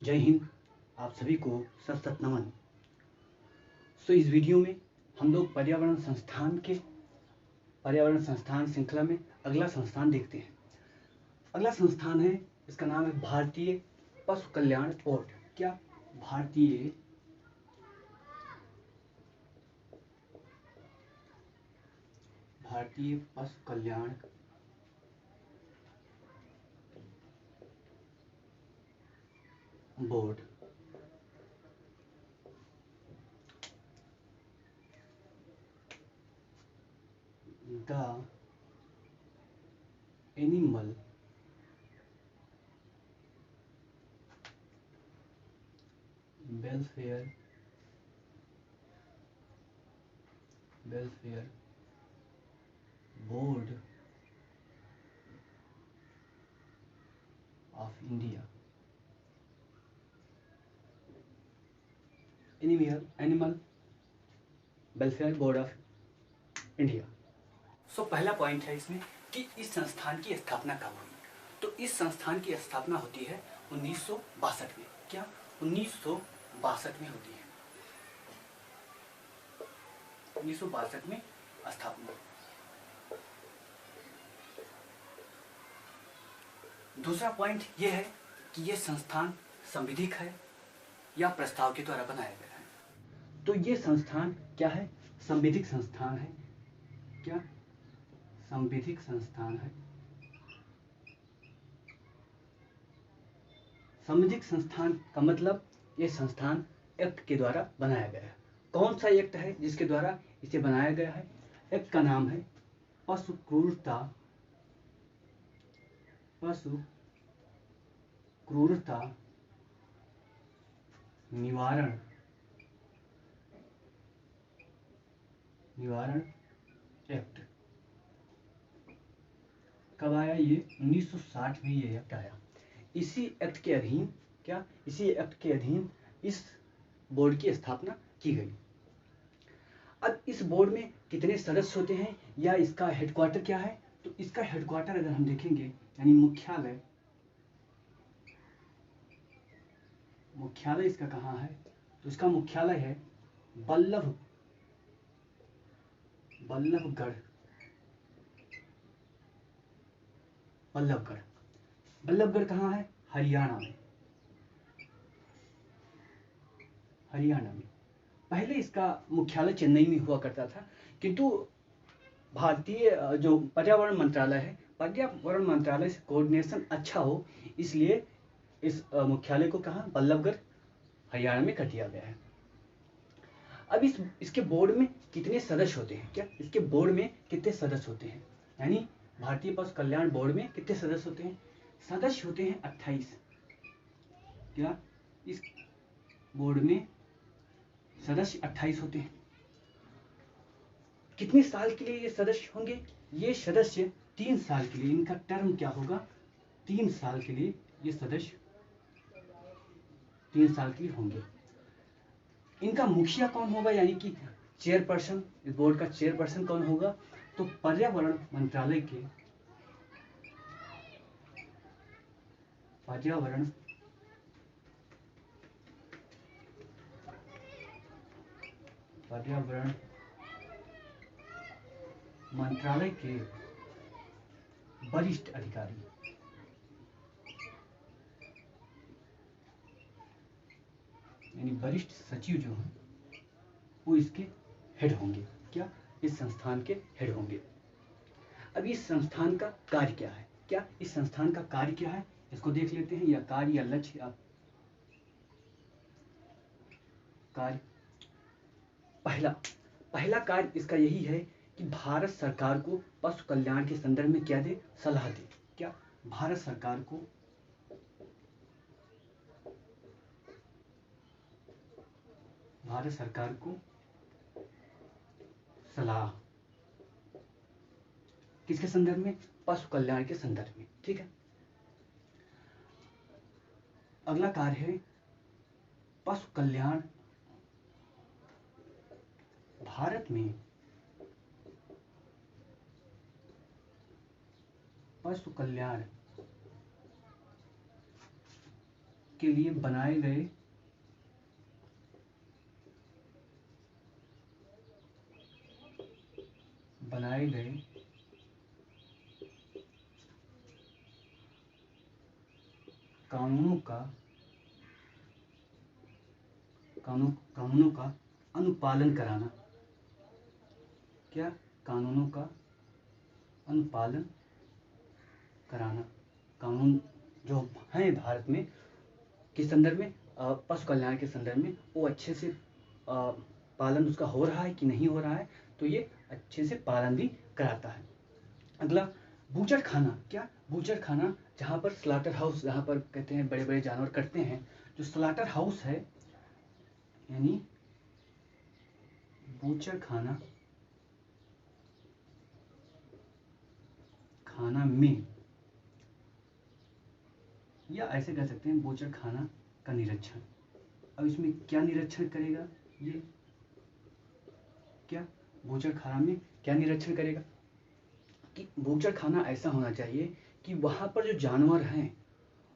जय हिंद। आप सभी को सत सत नमन। इस वीडियो में हम लोग पर्यावरण संस्थान श्रृंखला में अगला संस्थान देखते हैं। अगला संस्थान है, इसका नाम है भारतीय पशु कल्याण बोर्ड। क्या? भारतीय पशु कल्याण board. The animal welfare board of India. Animal welfare board of India. पहला पॉइंट है इसमें कि इस संस्थान की स्थापना कब हुई। तो इस संस्थान की स्थापना होती है 1962 में। क्या? 1962 में होती है। 1962 में स्थापना। दूसरा पॉइंट यह है कि यह संस्थान संविधिक है या प्रस्ताव के द्वारा बनाया गया है। तो यह संस्थान क्या है? संविधिक संस्थान है। क्या? संविधिक संस्थान है। संविधिक संस्थान का मतलब यह संस्थान एक्ट के द्वारा बनाया गया है। कौन सा एक्ट है जिसके द्वारा इसे बनाया गया है? एक्ट का नाम है पशु क्रूरता निवारण एक्ट। कब आया ये? 1960 में ये एक्ट आया। इसी एक्ट के अधीन इस बोर्ड की स्थापना की गई। अब इस बोर्ड में कितने सदस्य होते हैं या इसका हेडक्वार्टर क्या है? तो इसका हेडक्वार्टर अगर हम देखेंगे यानी मुख्यालय इसका कहाँ है? तो इसका मुख्यालय है बल्लभगढ़ कहाँ है? हरियाणा में। पहले इसका मुख्यालय चेन्नई में हुआ करता था, किंतु भारतीय जो पर्यावरण मंत्रालय से कोऑर्डिनेशन अच्छा हो, इसलिए इस मुख्यालय को कहाँ? बल्लभगढ़ हरियाणा में कर दिया गया है। अब इसके बोर्ड में कितने सदस्य होते हैं? क्या? इसके बोर्ड में कितने सदस्य होते हैं? यानी भारतीय पशु कल्याण बोर्ड में कितने सदस्य होते हैं? सदस्य होते हैं 28। क्या? इस बोर्ड में सदस्य 28 होते हैं। कितने साल के लिए ये सदस्य होंगे? ये सदस्य 3 साल के लिए, इनका टर्म क्या होगा? 3 साल के लिए ये सदस्य 3 साल के लिए होंगे। इनका मुखिया कौन होगा, यानी कि चेयरपर्सन, इस बोर्ड का चेयरपर्सन कौन होगा? तो पर्यावरण मंत्रालय के वरिष्ठ अधिकारी, यानी वरिष्ठ सचिव जो हैं वो इसके हेड होंगे। क्या? इस संस्थान के हेड होंगे। अब इस संस्थान का कार्य क्या है? क्या? इस संस्थान का कार्य क्या है, इसको देख लेते हैं। या कार्य या लक्ष्य आप कार्य। पहला कार्य इसका यही है कि भारत सरकार को पशु कल्याण के संदर्भ में क्या दे? सलाह दे। क्या? भारत सरकार को सलाह किसके संदर्भ में? पशु कल्याण के संदर्भ में। ठीक है। अगला कार्य है पशु कल्याण भारत में पशु कल्याण के लिए बनाए गए कानूनों का अनुपालन कराना। क्या? कानूनों का अनुपालन कराना। कानून जो हैं भारत में किस संदर्भ में, पशु कल्याण के संदर्भ में, वो अच्छे से पालन उसका हो रहा है कि नहीं हो रहा है, तो ये अच्छे से पालन भी कराता है। अगला, बूचर खाना। क्या? बूचर खाना, जहाँ पर स्लाटर हाउस, जहाँ पर कहते हैं बड़े बड़े जानवर कटते हैं, जो स्लाटर हाउस है यानी बूचर खाना में, या ऐसे कह सकते हैं बूचर खाना का निरीक्षण। अब इसमें क्या निरीक्षण करेगा ये? क्या बूचर खाना में क्या निरीक्षण करेगा कि बूचर खाना ऐसा होना चाहिए कि वहाँ पर जो जानवर हैं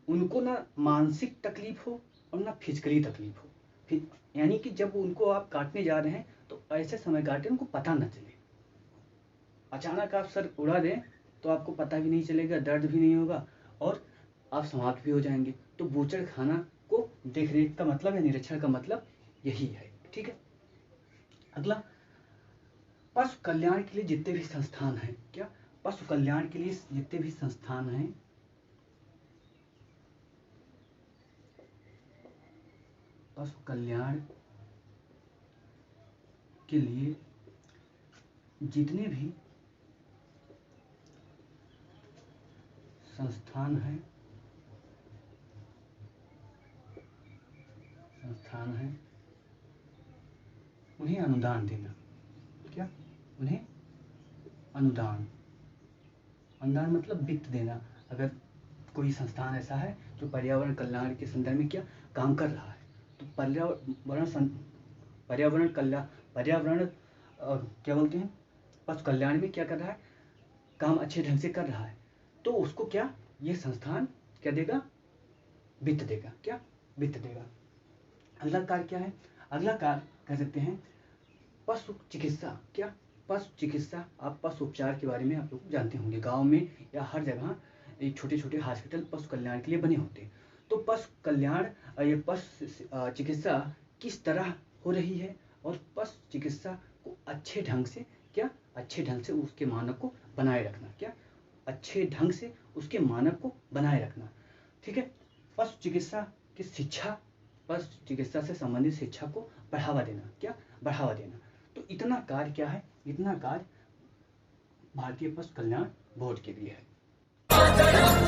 उनको ना मानसिक तकलीफ हो और ना फिजिकली तकलीफ हो। फिर यानी कि जब उनको आप काटने जा रहे हैं तो ऐसे समय काटें उनको पता न चले। अचानक आप सर उड़ा दें तो आपको पता भी नहीं चलेगा, दर्द भी नहीं होगा और आप समाप्त भी हो जाएंगे। तो बूचर खाना को देख रेख का मतलब या निरीक्षण का मतलब यही है। ठीक है। अगला, पशु कल्याण के लिए जितने भी संस्थान हैं, क्या? पशु कल्याण के लिए जितने भी संस्थान हैं, पशु कल्याण के लिए जितने भी संस्थान हैं उन्हें अनुदान देना। क्या? उन्हें अनुदान मतलब वित्त देना। अगर कोई संस्थान ऐसा है जो पर्यावरण कल्याण के संदर्भ में क्या काम कर रहा है, तो पर्यावरण क्या बोलते हैं, पशु कल्याण में क्या कर रहा है, काम अच्छे ढंग से कर रहा है, तो उसको क्या ये संस्थान क्या देगा? वित्त देगा। क्या? वित्त देगा। अगला कार्य क्या है? अगला कार्य कह सकते हैं पशु चिकित्सा। क्या? पशु चिकित्सा। आप पशु उपचार के बारे में आप लोग जानते होंगे, गांव में या हर जगह एक छोटे छोटे हॉस्पिटल पशु कल्याण के लिए बने होते हैं। तो पशु कल्याण, ये पशु चिकित्सा किस तरह हो रही है और पशु चिकित्सा को अच्छे ढंग से क्या, अच्छे ढंग से उसके मानक को बनाए रखना। क्या? अच्छे ढंग से उसके मानक को बनाए रखना। ठीक है। पशु चिकित्सा की शिक्षा, पशु चिकित्सा से संबंधित शिक्षा को बढ़ावा देना। क्या? बढ़ावा देना। तो इतना कार्य क्या है? इतना कार्य भारतीय पशु कल्याण बोर्ड के लिए है।